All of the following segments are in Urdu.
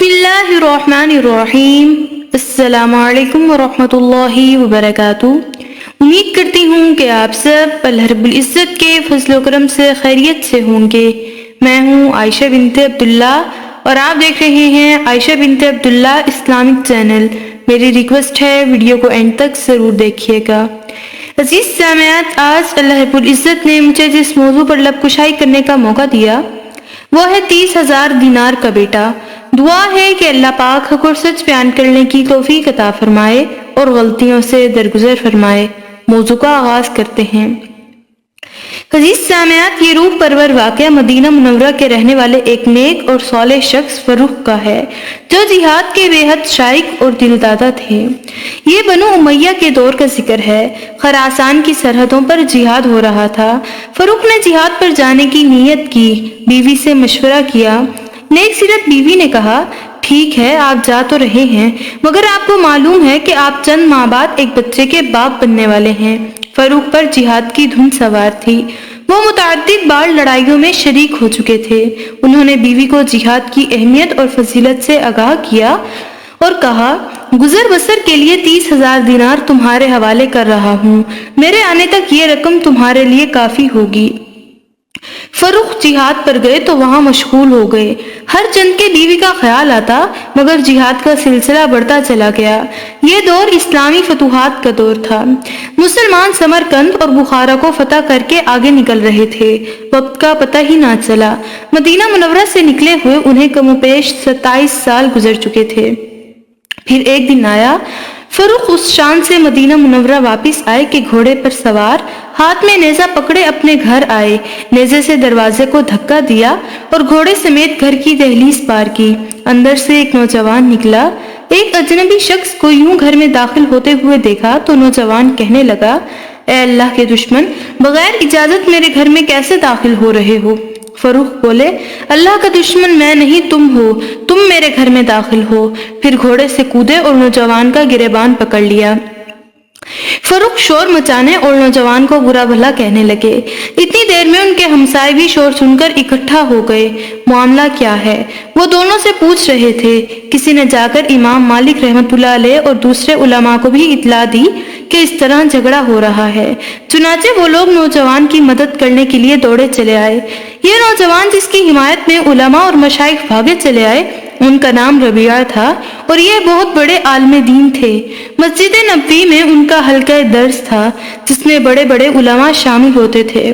اللہ الرحمن الرحیم۔ السلام علیکم ورحمۃ اللہ وبرکاتہ۔ امید کرتی ہوں کہ آپ سب اللہ رب العزت کے فضل و کرم سے خیریت سے ہوں گے۔ میں ہوں عائشہ بنت عبداللہ اور آپ دیکھ رہے ہیں عائشہ بنت عبداللہ اسلامک چینل۔ میری ریکویسٹ ہے ویڈیو کو اینڈ تک ضرور دیکھیے گا۔ عزیز سامعات، آج اللہ رب العزت نے مجھے جس موضوع پر لب کشائی کرنے کا موقع دیا وہ ہے 30,000 دینار کا بیٹا۔ دعا ہے کہ اللہ پاک حق اور سچ بیان کرنے کی توفیق عطا فرمائے اور غلطیوں سے درگزر فرمائے۔ موضوع کا آغاز کرتے ہیں۔ عزیز سامعات، یہ روح پرور واقعہ مدینہ منورہ کے رہنے والے ایک نیک اور صالح شخص فروخ کا ہے جو جہاد کے بے حد شائق اور دل دادا تھے۔ یہ بنو امیہ کے دور کا ذکر ہے۔ خراسان کی سرحدوں پر جہاد ہو رہا تھا۔ فروخ نے جہاد پر جانے کی نیت کی، بیوی سے مشورہ کیا۔ نیک سیرت بیوی نے کہا، ٹھیک ہے آپ جا تو رہے ہیں مگر آپ کو معلوم ہے کہ آپ چند ماہ بعد ایک بچے کے باپ بننے والے ہیں۔ فروخ پر جہاد کی دھن سوار تھی۔ وہ متعدد بار لڑائیوں میں شریک ہو چکے تھے۔ انہوں نے بیوی کو جہاد کی اہمیت اور فضیلت سے آگاہ کیا اور کہا، گزر بسر کے لیے 30,000 دینار تمہارے حوالے کر رہا ہوں، میرے آنے تک یہ رقم تمہارے لیے کافی ہوگی۔ فروخ جہاد پر گئے تو وہاں مشغول ہو گئے۔ ہر چند کے بیوی کا خیال آتا مگر جہاد کا سلسلہ بڑھتا چلا گیا۔ یہ دور اسلامی فتوحات کا دور تھا۔ مسلمان سمرقند اور بخارا کو فتح کر کے آگے نکل رہے تھے۔ وقت کا پتہ ہی نہ چلا۔ مدینہ منورہ سے نکلے ہوئے انہیں کم و بیش 27 سال گزر چکے تھے۔ پھر ایک دن آیا، فروخ اس شان سے مدینہ منورہ واپس آئے کہ گھوڑے پر سوار، ہاتھ میں نیزہ پکڑے اپنے گھر آئے۔ نیزے سے دروازے کو دھکا دیا اور گھوڑے سمیت گھر کی دہلیز پار کی۔ اندر سے ایک نوجوان نکلا۔ ایک اجنبی شخص کو یوں گھر میں داخل ہوتے ہوئے دیکھا تو نوجوان کہنے لگا، اے اللہ کے دشمن، بغیر اجازت میرے گھر میں کیسے داخل ہو رہے ہو؟ فروخ بولے، اللہ کا دشمن میں نہیں تم ہو، تم میرے گھر میں داخل ہو۔ پھر گھوڑے سے کودے اور نوجوان کا گریبان پکڑ لیا۔ فروخ شور مچانے اور نوجوان کو برا بھلا کہنے لگے۔ اتنی دیر میں ان کے ہمسائے بھی شور سن کر اکٹھا ہو گئے۔ معاملہ کیا ہے وہ دونوں سے پوچھ رہے تھے۔ کسی نے جا کر امام مالک رحمۃ اللہ علیہ اور دوسرے علماء کو بھی اطلاع دی کہ اس طرح جھگڑا ہو رہا ہے۔ چنانچہ وہ لوگ نوجوان کی مدد کرنے کے لیے دوڑے چلے آئے۔ یہ نوجوان جس کی حمایت میں علماء اور مشائخ بھاگے چلے آئے، ان کا نام ربیعہ تھا اور یہ بہت بڑے عالم دین تھے۔ مسجد نبوی میں ان کا حلقہ درس تھا جس میں بڑے بڑے علماء شامل ہوتے تھے۔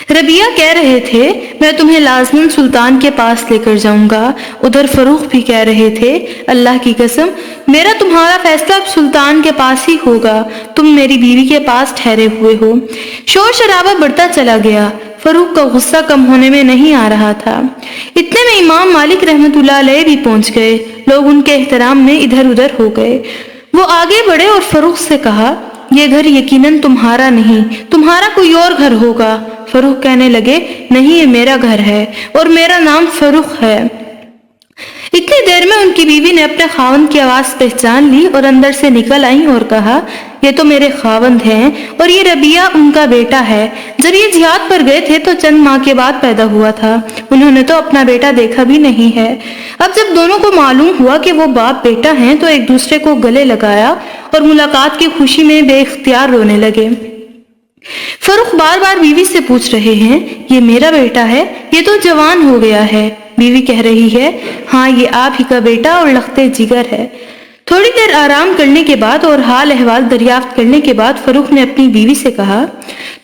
ربیعہ کہہ رہے تھے، میں تمہیں لازماً سلطان کے پاس لے کر جاؤں گا۔ ادھر فروخ بھی کہہ رہے تھے، اللہ کی قسم، میرا تمہارا فیصلہ اب سلطان کے پاس ہی ہوگا، تم میری بیوی کے پاس ٹھہرے ہوئے ہو۔ شور شرابہ بڑھتا چلا گیا۔ فروخ کا غصہ کم ہونے میں نہیں آ رہا تھا۔ اتنے میں امام مالک رحمۃ اللہ علیہ بھی پہنچ گئے۔ لوگ ان کے احترام میں ادھر ادھر ہو گئے۔ وہ آگے بڑھے اور فروخ سے کہا، یہ گھر یقیناً تمہارا نہیں، تمہارا کوئی اور گھر ہوگا۔ فروخ کہنے لگے، نہیں یہ میرا گھر ہے اور میرا نام فروخ ہے۔ اتنی دیر میں ان کی بیوی نے اپنے خاوند کی آواز پہچان لی اور اندر سے نکل آئیں اور کہا، یہ تو میرے خاوند ہیں اور یہ ربیعہ ان کا بیٹا ہے۔ جب یہ جہاد پر گئے تھے تو چند ماہ کے بعد پیدا ہوا تھا، انہوں نے تو اپنا بیٹا دیکھا بھی نہیں ہے۔ اب جب دونوں کو معلوم ہوا کہ وہ باپ بیٹا ہیں تو ایک دوسرے کو گلے لگایا اور ملاقات کی خوشی میں بے اختیار رونے لگے۔ فروخ بار بار بیوی سے پوچھ رہے ہیں، یہ میرا بیٹا ہے، یہ تو جوان ہو گیا ہے۔ بیوی کہہ رہی ہے، ہاں یہ آپ ہی کا بیٹا اور لختے جگر ہے۔ تھوڑی دیر آرام کرنے کے بعد اور حال احوال دریافت کرنے کے بعد فروخ نے اپنی بیوی سے کہا،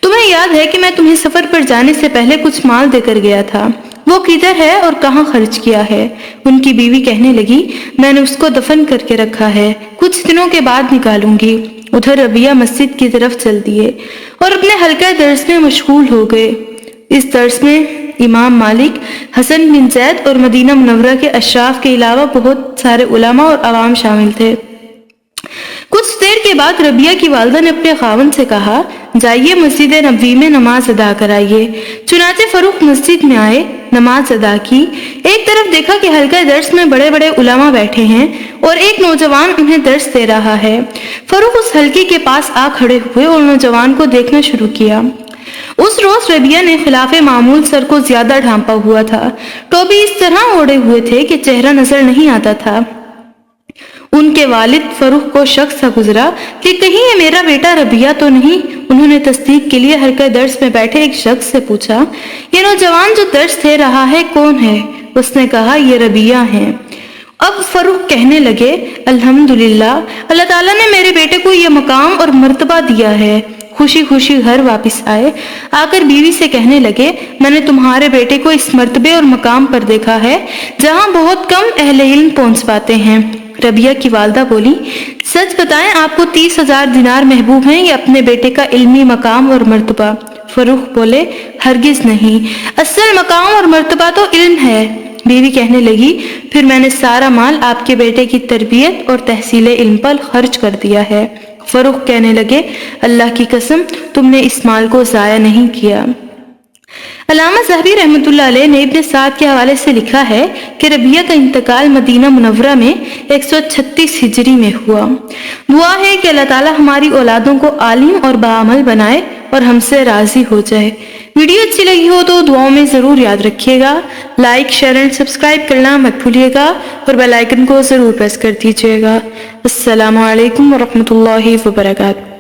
تمہیں یاد ہے کہ میں تمہیں سفر پر جانے سے پہلے کچھ مال دے کر گیا تھا، وہ کدھر ہے اور کہاں خرچ کیا ہے؟ ان کی بیوی کہنے لگی، میں نے اس کو دفن کر کے رکھا ہے، کچھ دنوں کے بعد نکالوں گی۔ ادھر ربیعہ مسجد کی طرف چل دیے اور اپنے حلقہ درس میں مشغول ہو گئے۔ اس درس میں امام مالک، حسن بن زید اور مدینہ منورہ کے اشراف کے علاوہ بہت سارے علماء اور عوام شامل تھے۔ کچھ دیر کے بعد ربیعہ کی والدہ نے اپنے خاوند سے کہا، جائیے مسجد نبوی میں نماز ادا کرائیے۔ چنانچہ فروخ مسجد میں آئے، نماز ادا کی۔ ایک طرف دیکھا کہ حلقہ درس میں بڑے بڑے علماء بیٹھے ہیں اور ایک نوجوان انہیں درس دے رہا ہے۔ فروخ اس حلقے کے پاس آ کھڑے ہوئے اور نوجوان کو دیکھنا شروع کیا۔ اس روز ربیہ نے خلاف معمول سر کو زیادہ ڈھانپا ہوا تھا، ٹوپی اس طرح اوڑے ہوئے تھے کہ چہرہ نظر نہیں آتا تھا۔ ان کے والد فروخ کو شک سا گزرا کہ کہیں یہ میرا بیٹا ربیہ تو نہیں۔ انہوں نے تصدیق کے لیے حلقہ درس میں بیٹھے ایک شخص سے پوچھا، یہ نوجوان جو درس دے رہا ہے کون ہے؟ اس نے کہا یہ ربیہ ہیں۔ اب فروخ کہنے لگے، الحمدللہ، اللہ تعالیٰ نے میرے بیٹے کو یہ مقام اور مرتبہ دیا ہے۔ خوشی خوشی گھر واپس آئے، آ کر بیوی سے کہنے لگے، میں نے تمہارے بیٹے کو اس مرتبے اور مقام پر دیکھا ہے جہاں بہت کم اہل علم پہنچ پاتے ہیں۔ ربیہ کی والدہ بولی، سچ بتائیں آپ کو 30,000 دینار محبوب ہیں یا اپنے بیٹے کا علمی مقام اور مرتبہ؟ فروخ بولے، ہرگز نہیں، اصل مقام اور مرتبہ تو علم ہے۔ بیوی کہنے لگی، پھر میں نے سارا مال آپ کے بیٹے کی تربیت اور تحصیل علم پر خرچ کر دیا ہے۔ فروخ کہنے لگے، اللہ کی قسم تم نے اس مال کو ضائع نہیں کیا۔ علامہ ذہبی رحمۃ اللہ علیہ نے ابن سعد کے حوالے سے لکھا ہے کہ ربیہ کا انتقال مدینہ منورہ میں 136 ہجری میں ہوا۔ دعا ہے کہ اللہ تعالی ہماری اولادوں کو عالم اور باعمل بنائے اور ہم سے راضی ہو جائے۔ ویڈیو اچھی لگی ہو تو دعاؤں میں ضرور یاد رکھیے گا۔ لائک، شیئر اینڈ سبسکرائب کرنا مت بھولیے گا اور بیل آئیکن کو ضرور پریس کر دیجیے گا۔ السلام علیکم ورحمۃ اللہ وبرکاتہ۔